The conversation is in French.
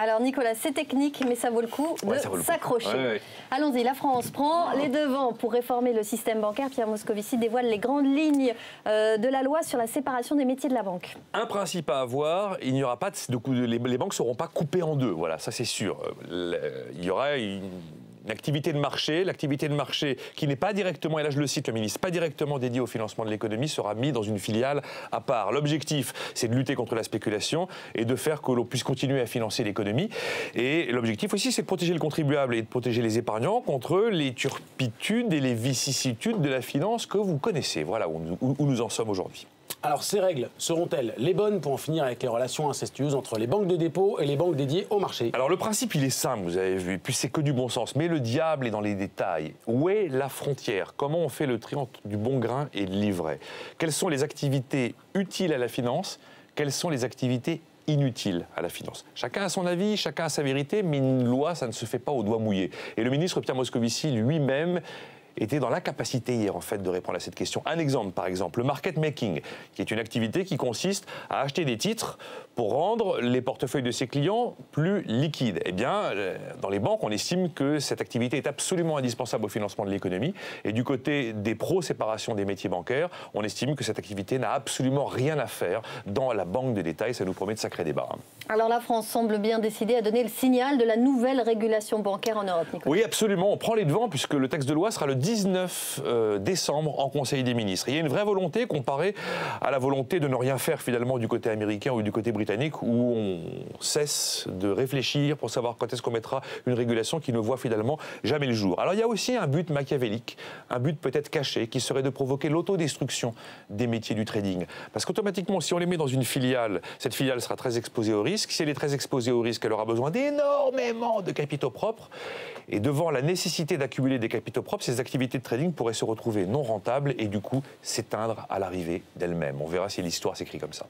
Alors Nicolas, c'est technique, mais ça vaut le coup de s'accrocher. Allons-y, la France prend les devants pour réformer le système bancaire. Pierre Moscovici dévoile les grandes lignes de la loi sur la séparation des métiers de la banque. Un principe à avoir, il n'y aura pas les banques ne seront pas coupées en deux, voilà, ça c'est sûr. Il y aura une activité de marché, l'activité de marché qui n'est pas directement, et là je le cite le ministre, pas directement dédiée au financement de l'économie, sera mise dans une filiale à part. L'objectif, c'est de lutter contre la spéculation et de faire que l'on puisse continuer à financer l'économie. Et l'objectif aussi, c'est de protéger le contribuable et de protéger les épargnants contre les turpitudes et les vicissitudes de la finance que vous connaissez. Voilà où nous en sommes aujourd'hui. Alors ces règles seront-elles les bonnes pour en finir avec les relations incestueuses entre les banques de dépôt et les banques dédiées au marché? Alors le principe il est simple, vous avez vu, et puis c'est que du bon sens, mais le diable est dans les détails. Où est la frontière? Comment on fait le tri entre du bon grain et de l'ivraie? Quelles sont les activités utiles à la finance? Quelles sont les activités inutiles à la finance? Chacun a son avis, chacun a sa vérité, mais une loi ça ne se fait pas au doigt mouillé. Et le ministre Pierre Moscovici lui-même était dans l'incapacité hier en fait de répondre à cette question. Un exemple par exemple, le market making, qui est une activité qui consiste à acheter des titres pour rendre les portefeuilles de ses clients plus liquides. Eh bien, dans les banques, on estime que cette activité est absolument indispensable au financement de l'économie. Et du côté des pro-séparation des métiers bancaires, on estime que cette activité n'a absolument rien à faire dans la banque de détail. Ça nous promet de sacrés débats. Alors la France semble bien décidée à donner le signal de la nouvelle régulation bancaire en Europe, Nicolas. Oui, absolument. On prend les devants puisque le texte de loi sera le 19 décembre en Conseil des ministres. Il y a une vraie volonté comparée à la volonté de ne rien faire finalement du côté américain ou du côté britannique où on cesse de réfléchir pour savoir quand est-ce qu'on mettra une régulation qui ne voit finalement jamais le jour. Alors il y a aussi un but machiavélique, un but peut-être caché qui serait de provoquer l'autodestruction des métiers du trading. Parce qu'automatiquement, si on les met dans une filiale, cette filiale sera très exposée au risque. Si elle est très exposée au risque, elle aura besoin d'énormément de capitaux propres. Et devant la nécessité d'accumuler des capitaux propres, ces activités de trading pourraient se retrouver non rentables et du coup s'éteindre à l'arrivée d'elles-mêmes. On verra si l'histoire s'écrit comme ça.